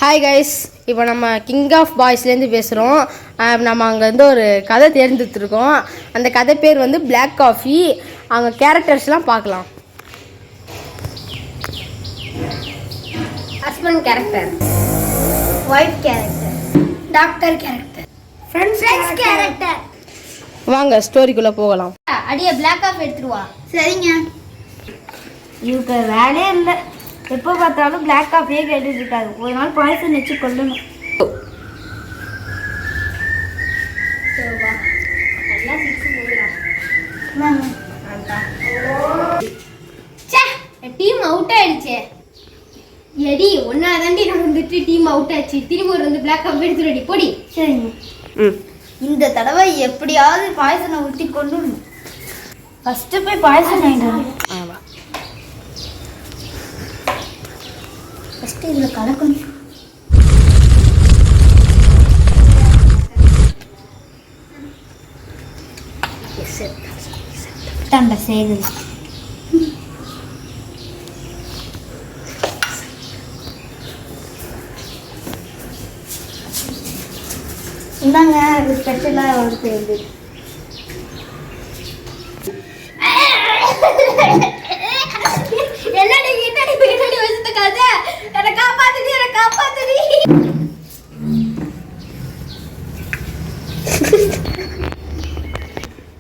Hi guys, இப்போ நம்ம king of பாய்ஸ்லேருந்து பேசுகிறோம். நம்ம அங்கே வந்து ஒரு கதை தேர்ந்தெடுத்துருக்கோம். அந்த கதை பேர் வந்து பிளாக் காஃபி. அங்கே கேரக்டர்ஸ்லாம் பார்க்கலாம். Husband character, wife character, doctor character, friends character. வாங்க ஸ்டோரிக்குள்ளே போகலாம். அடியே பிளாக் காஃபி எடுத்துருவா. சரிங்க. இவருக்கு வேலையே இல்லை, எப்போ பார்த்தாலும் பிளாக் காஃபியே கேட்டுட்டு இருக்காரு. ஒரு நாள் பாய்சன் வச்சு கொள்ளணும். டீம் அவுட் ஆயிடுச்சு. எடி ஒன்னா தாண்டி நம்ம வந்துட்டு டீம் அவுட் ஆச்சு. திரும்ப ஒரு வந்து பிளாக் காஃபி எடுத்து ரெடி போடி. சரிங்க. இந்த தடவை எப்படியாவது பாய்சனை ஊற்றி கொண்டு ஃபர்ஸ்ட் போய் பாய்சன் வாங்கிட்டு ஃபஸ்ட்டு இதில் கலக்கணும். அந்த செய்து இந்தாங்க, அது ஸ்பெஷலாக ஒரு செய்து.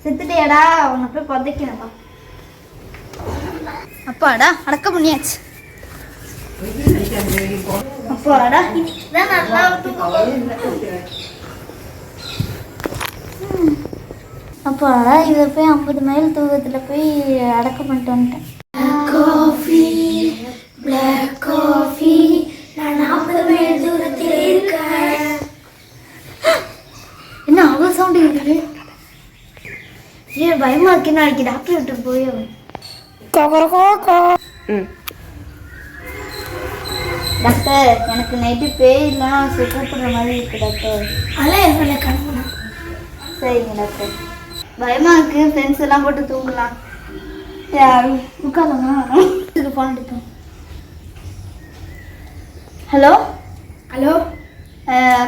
செத்துட்டியாடா, உன்னை போய் பதைக்கணும்ப்பா. அப்பாடா அடக்க பண்ணியாச்சு. அப்பாடா இதுதான் நல்லா அப்பாடா இதை போய் 50 மைல் தூரத்தில் போய் அடக்க பண்ணிட்டு வந்துட்டேன். பிளாக் காஃபி, நான் 40 மைல் தூரத்தில் இருக்கேன். என்ன அவ்வளோ சவுண்டு இருக்குது? ஏன் பயமா இருக்கு. நாளைக்கு டாக்டர் விட்டு போய் டாக்டர், எனக்கு நைட்டு பேயெல்லாம் கூப்பிடுற மாதிரி இருக்கு டாக்டர். அதெல்லாம் சரிங்க டாக்டர். பயமா இருக்கு, ஃப்ரெண்ட்ஸ் எல்லாம் போட்டு தூங்கலாம். உட்காந்து ஃபோன் எடுத்தோம். ஹலோ ஹலோ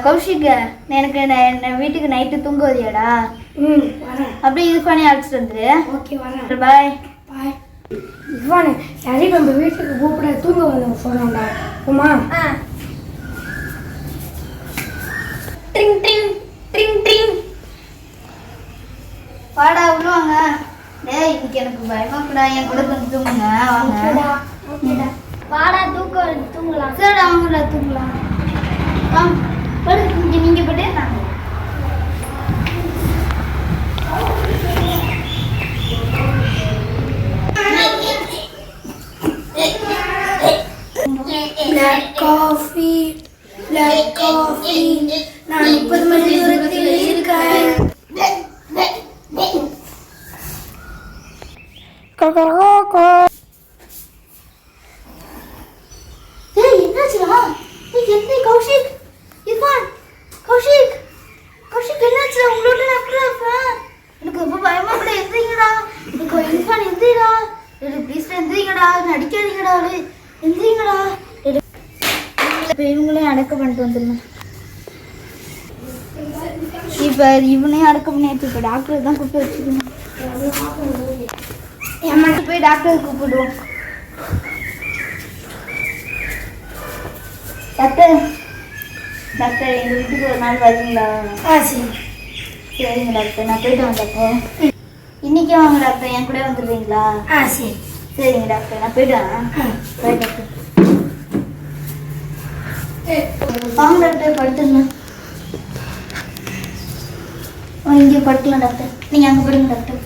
கௌஷிக், எனக்கு வீட்டுக்கு நைட்டு தூங்க வரியாடா? அப்படியே இது பண்ணி அழைச்சிட்டு வந்துரு. ஓகே வரேன். பாய் பாய். இவானு யாரையும் நம்ம வீட்டுக்கு கூப்பிட தூங்க வந்து சொன்னாண்டா. உமா ட்ரிங் ட்ரிங் ட்ரிங் ட்ரிங் வாடா விடுவாங்க. டேய் இன்னைக்கு எனக்கு பயமா இருக்குடா, என் கூட கொஞ்சம் தூங்குங்க. வாங்க வாடா தூங்கலாம். சரிடா வாங்கடா தூங்கலாம். நீங்க போட்டு நாங்க பிளாக் காஃபி, பிளாக் காஃபி, நான் 30 மைல் தூரத்தில் இருக்கேன். என்னாச்சுடா? என்ன கௌஷிக், இவான், கௌஷிக், கௌஷிக் என்னாச்சு? உங்களோட டாக்டர் எனக்கு ரொம்ப பயமா கூட. எந்திரிங்கடா, எனக்கு இவான் எந்திரிடா, எனக்கு ப்ளீஸ் எந்திரிங்கடா, நடிக்காதீங்கடா, எந்திரிங்கடா. இவங்களையும் அடக்க பண்ணிட்டு வந்துடணும். இப்போ இவனையும் அடக்க பண்ணியாச்சு. இப்போ டாக்டர் தான் கூப்பிட்டு வச்சுக்கணும். என் மட்டும் போய் டாக்டர் கூப்பிடுவோம். டாக்டர், டாக்டர் எங்கள் வீட்டுக்கு ஒரு நாள் வருவீங்களா? சரி சரிங்க டாக்டர், நான் போயிட்டு வரேன் டாக்டர். இன்னைக்கே வாங்க டாக்டர், என் கூட வந்துடுவீங்களா? சரி சரிங்க டாக்டர், நான் போயிட்டு வரேன். பாய் டாக்டர். வாங்க டாக்டர், படுத்துங்க. இங்கே படுக்கலாம் டாக்டர், நீங்கள் அங்கே படுங்க doctor.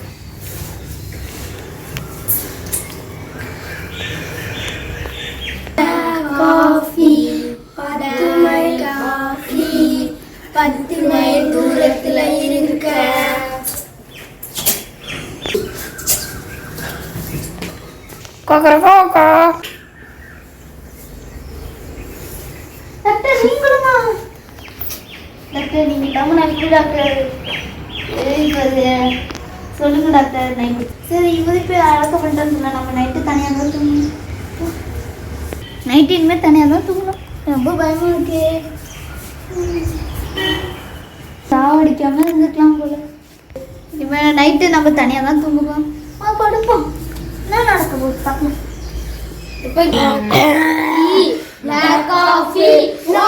Coffee 10 mile, coffee 10 mile தூரத்தில் இருக்க. டாக்டர் நீங்களுமா? டாக்டர் நீங்கள் தமிழ் எப்படி டாக்டர்? சொல்லுங்க டாக்டர். நைட்டு சரி இவரு போய் அடக்க பண்ணிட்டேன்னு சொன்னா நம்ம நைட்டு தனியாக தான் தூங்கணும். நைட்டு இனிமேல் தனியாக தான் தூங்கணும். ரொம்ப பயமா இருக்கு. சாவடிக்காம இருந்துக்கலாம் போல. இவன் நைட்டு நம்ம தனியாக தான் தூங்குவோம். படுப்போம். என்ன நடக்க போகுது பார்க்கலாம். Black coffee, no